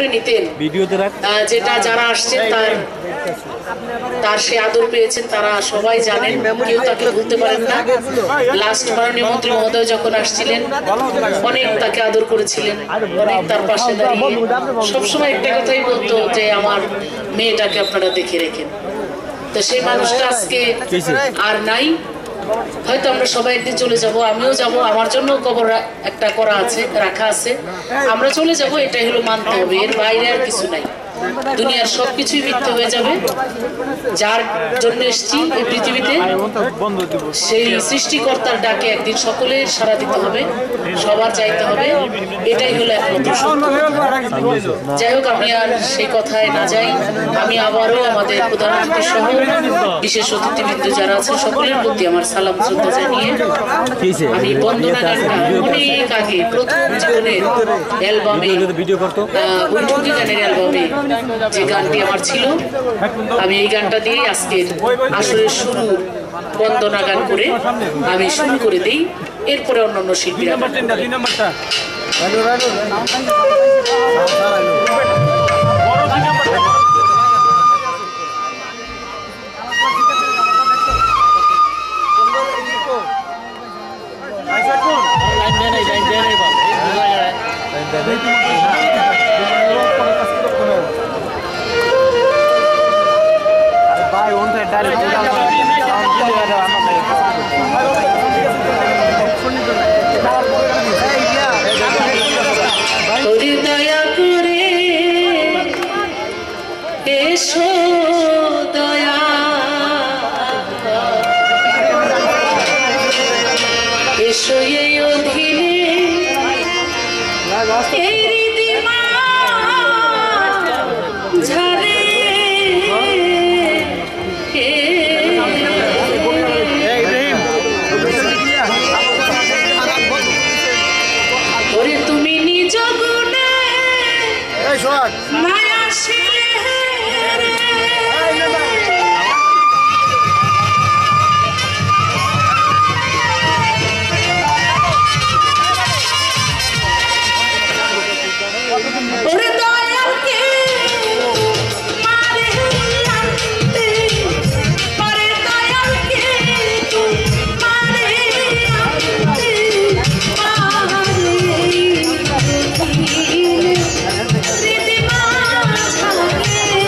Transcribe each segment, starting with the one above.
করে নিতেন, যেটা যারা আসছেন তার সে আদর পেয়েছেন তারা সবাই জানেন, কেউ তাকে ভুলতে পারেন না। লাস্ট মাননীয় মন্ত্রী মহোদয় যখন আসছিলেন অনেক তাকে আদর করেছিলেন, অনেক তার পাশে দাঁড়িয়ে সবসময় একটা কথাই বলতো যে আমার মেয়েটাকে আপনারা দেখে রেখেন। তো সেই মানুষটা আজকে আর নাই, হয়তো আমরা সবাই একদিন চলে যাব, আমিও যাব, আমার জন্য কবর একটা করা আছে, রাখা আছে, আমরা চলে যাব, এটাই হলো মানতে হবে, এর বাইরে আর কিছু নাই। দুনিয়ার সবকিছুই মিথ্যে হয়ে যাবে। যার জন্য এসেছি এই পৃথিবীতে সেই সৃষ্টিকর্তার ডাকে একদিন সকলের সাড়া দিতে হবে, সবার চাইতে হবে, এটাই হলো একমাত্র সত্য। যাই হোক, আমি আর সেই কথায় না যাই, আমি আবারও আমাদের প্রধানমন্ত্রী সহ বিশেষ অতিথিবৃন্দ যারা আছে সকলের প্রতি আমার সালাম শ্রদ্ধা জানিয়ে আমি বন্দনা গানটা অনেক আগে প্রথম জীবনের অ্যালবামে বৈঠকি গানের অ্যালবামে যে গানটি আমার ছিল, আমি এই গানটা দিয়ে আজকের আসরের শুরু বন্দনা গান করে আমি শুরু করে দিই, এরপরে অন্যান্য শিল্পীরা। দয়া করে এসো দয়া, এসো এই অধীনে এই রিদিমা ঝরে ওরে তুমি নিজ গুণে মায়া রিদিমা ঝরে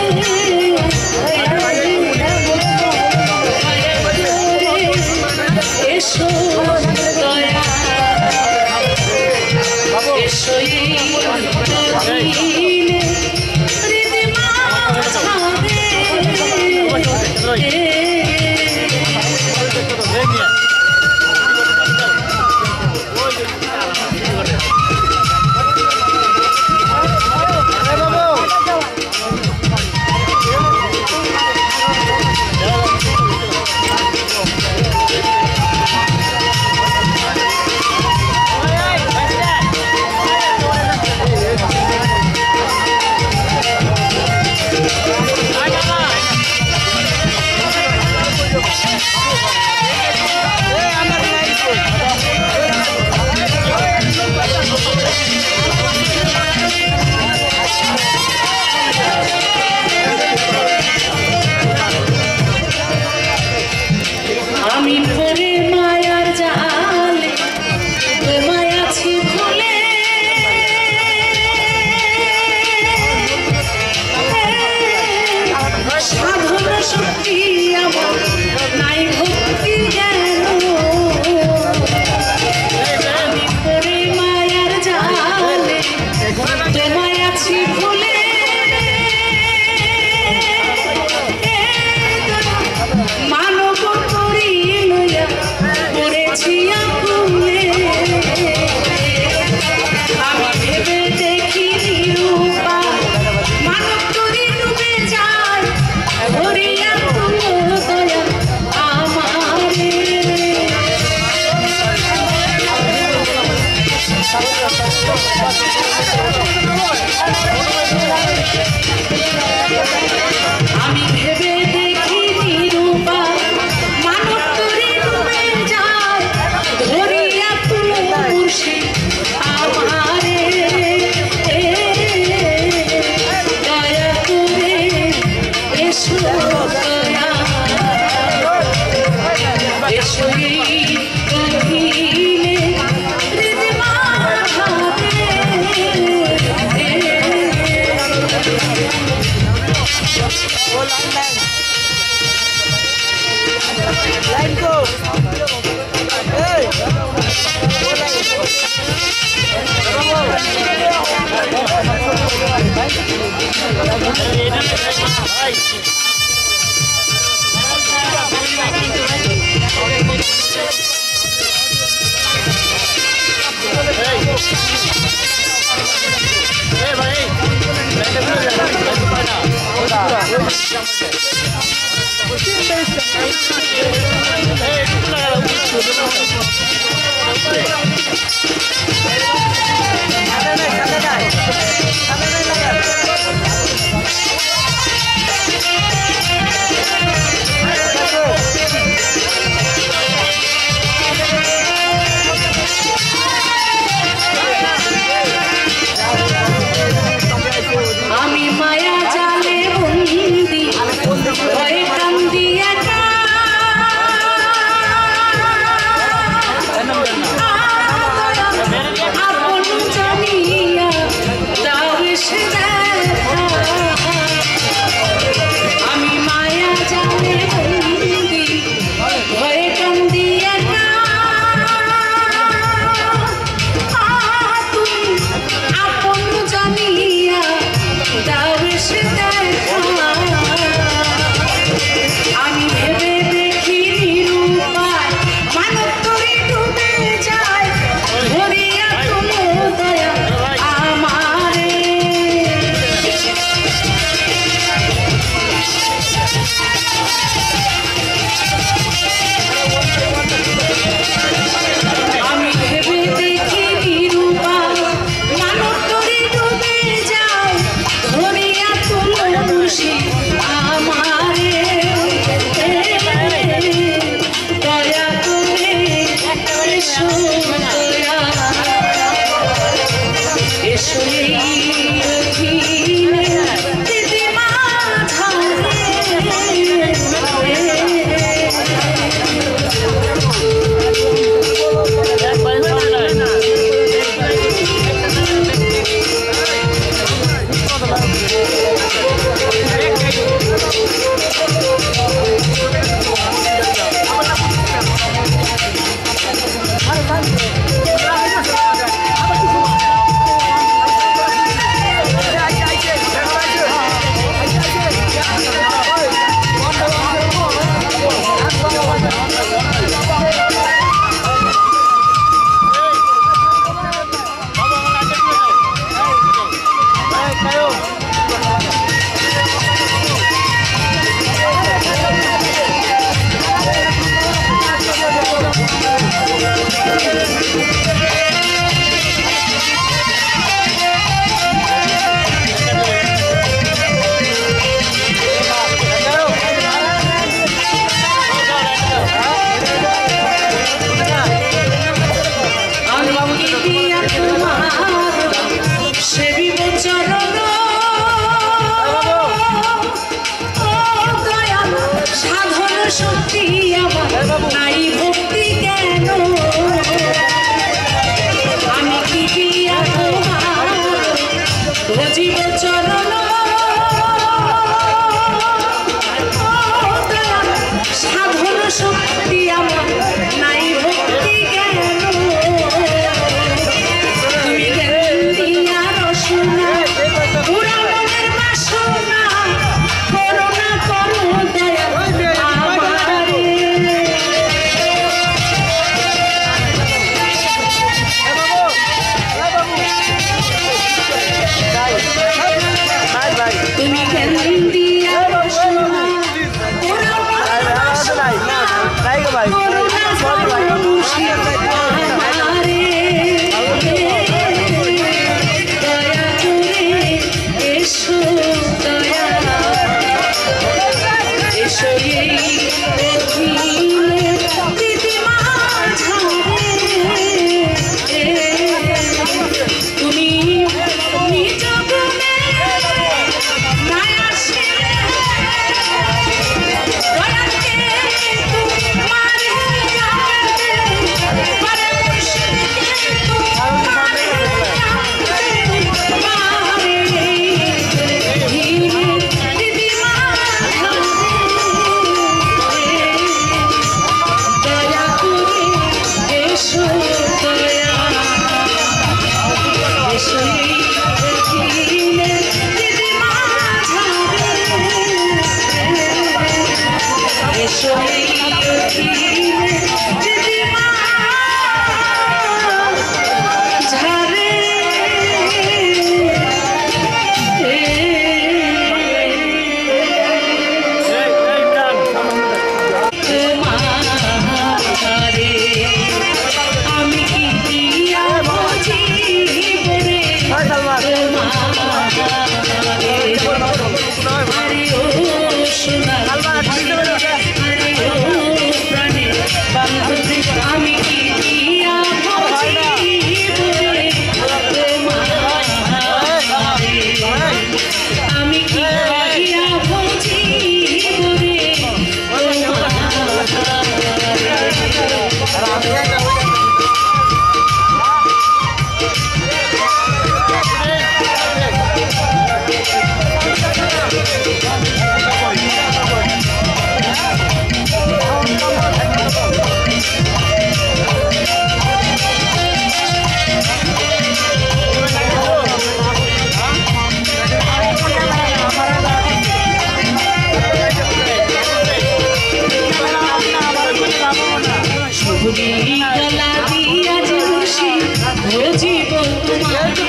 সবরি গলা দিয়া যে মুর্শিদ ভজিব তোমারে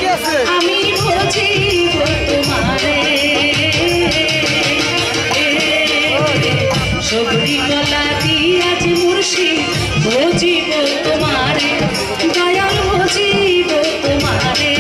আমি ভজিব তোমারে সবরি গলা দিয়া যে মুর্শিদ ভজিব তোমারে দয়াল ভজিব তোমারে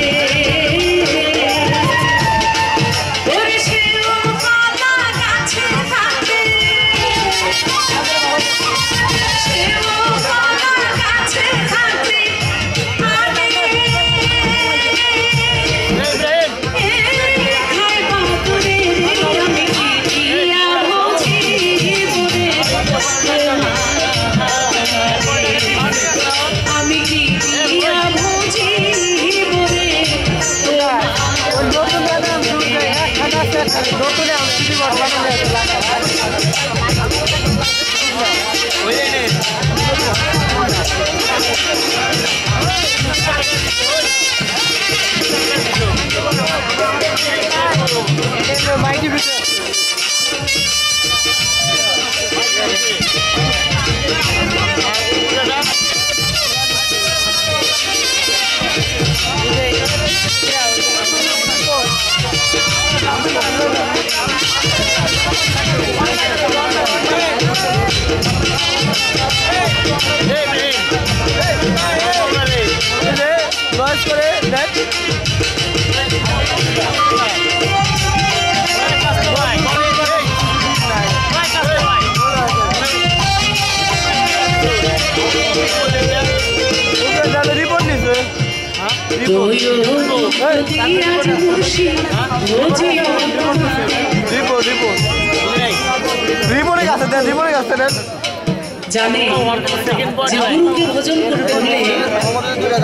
জানে যে গুরুকে ভজন করতে হলে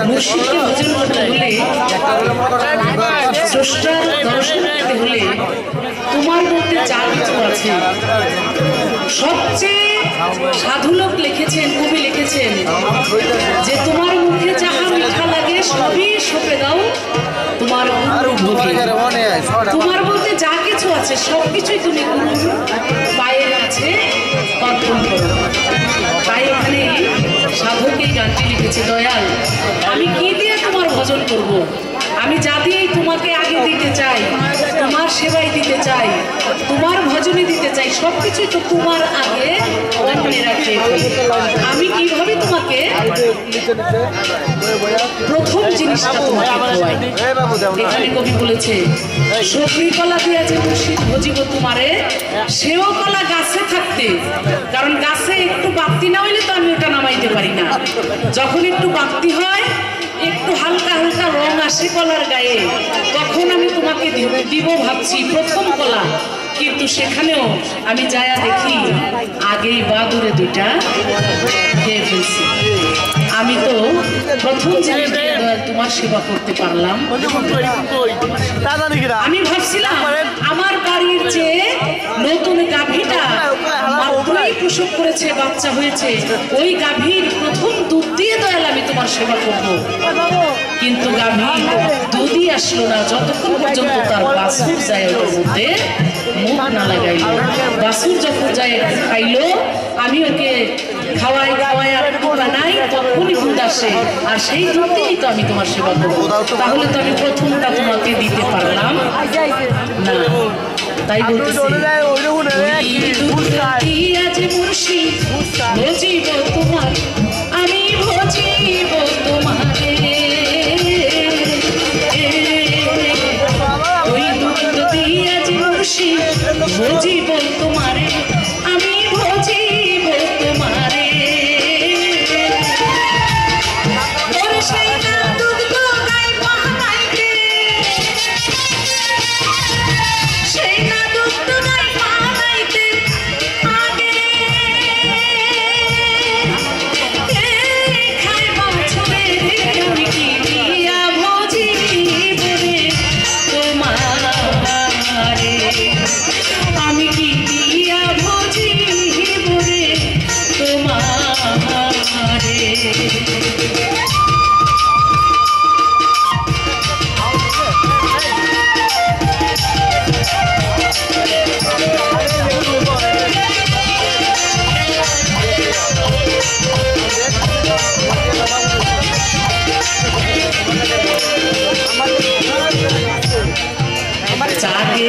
মুর্শিদকে ভজন করতে হলে স্রষ্টার দর্শন করতে হলে তোমার মধ্যে যা কিছু আছে সবচেয়ে সাধু লোক লিখেছেন, কবি লিখেছেন যে তোমার মুখে যাহা মিঠা লাগে সবই সঁপে দাও তোমার তোমার মধ্যে যা কিছু আছে সবকিছুই তুমি গুরুর পায়ের কাছে অর্পণ করো। তাই এখানে সাধক এই গানটি লিখেছে, দয়াল আমি কি দিয়ে তোমার ভজন করব? আমি যা দিয়েই তোমাকে আগে দিতে চাই, তোমার সেবাই দিতে চাই, তোমার ভজনে দিতে চাই, সবকিছুই তো তোমার আগে অন্যে রাখে। আমি কিভাবে তোমাকে প্রথম জিনিসটা তোমাকে খোয়াই। এখানে কবি বলেছে সবরি কলা দিয়া যে মুর্শিদ ভজিব তোমারে, সেও কলা গাছে থাকতে, কারণ গাছে একটু বাতি না হইলে তো আমি ওটা নামাইতে পারি না। যখন একটু বাতি হয়, একটু হালকা হালকা রং আসে কলার গায়ে, তখন আমি তোমাকে দিব ভাবছি প্রথম কলা, কিন্তু সেখানেও আমি যায়া দেখি আগেই বাদুরে দুইটা খেয়ে ফেলছি। আমি তো প্রথম জিনিসটা তোমার সেবা করতে পারলাম। আমি ভাবছিলাম আমার বাড়ির যে নতুন গাভীটা মাত্রই প্রসব করেছে, বাচ্চা হয়েছে, ওই গাভীর প্রথম দুধ দিয়ে দয়াল আমি তোমার সেবা করব, কিন্তু গাভী দুধই আসলো না যতক্ষণ পর্যন্ত তার বাছুর যায় ওর মধ্যে মুখ না লাগাইল। বাছুর যখন যায় খাইলো, আমি ওকে খাওয়াই খাওয়াই আর বানাই, তখনই দুধ আসে, আর সেই দুধ দিয়েই তো আমি তোমার সেবা করবো। তাহলে তো আমি প্রথমটা তোমাকে দিতে পারলাম না। তাই বলতেছি মুর্শিদ ভজিব তোমার, আমি ভজিব তোমারে, ওই দুধ দিয়া যে মুর্শিদ ভজিব তোমারে, আমি ভজিব তোমারে।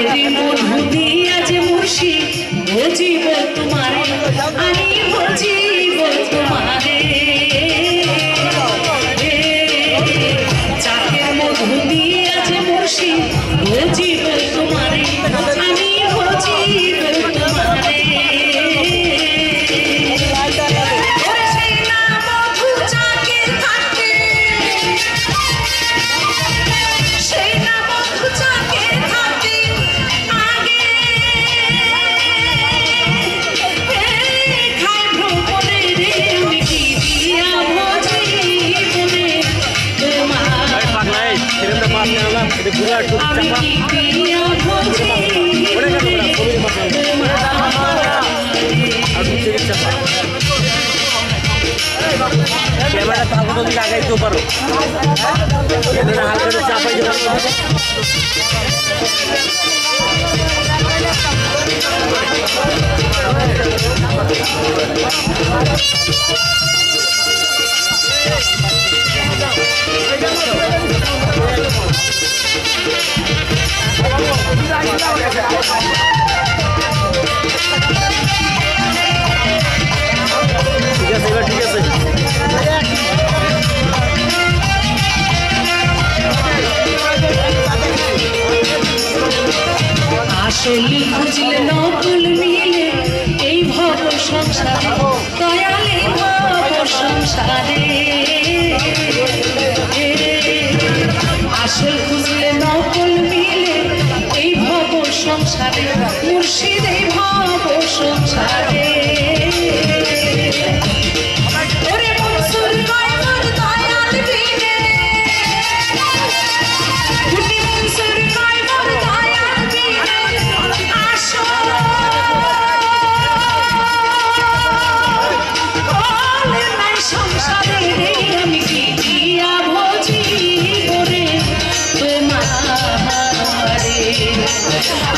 চাকের মধু দিয়া যে মুর্শি ভজিব তোমারে আমি ভজিব তোমারে চাকের মধু দিয়া যে মুর্শি ভজিব তোমারে আমি ভজিব তোমারে ক্যামেরা তাগো তো লাগাইতে পারো ক্যামেরা হালকা চাপাই দিবা ঠিক আছে আসলে খুঁজলে নকুল মিলে এই ভব সংসারে দয়ালে ভব সংসারে আসল খুঁজলে নকুল মিলে এই ভব সংসারে মুর্শিদ এই ভব সংসারে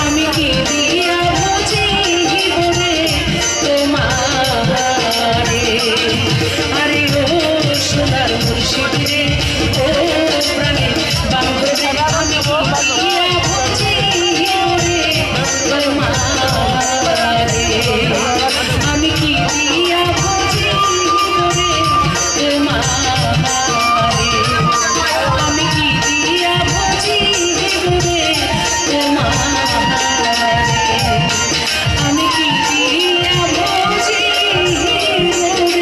আমি কি দিয়া বুঝিব রে তোমারে আরে ও সোনার মুর্শিদ রে ও প্রাণে বান্ধবী আমি কি দিয়া বুঝিব রে তোমারে আমি কি দিয়া বুঝিব রে তোমারে আমি কি দিয়া বুঝিব রে আমি কি দিয়া বুঝিব রে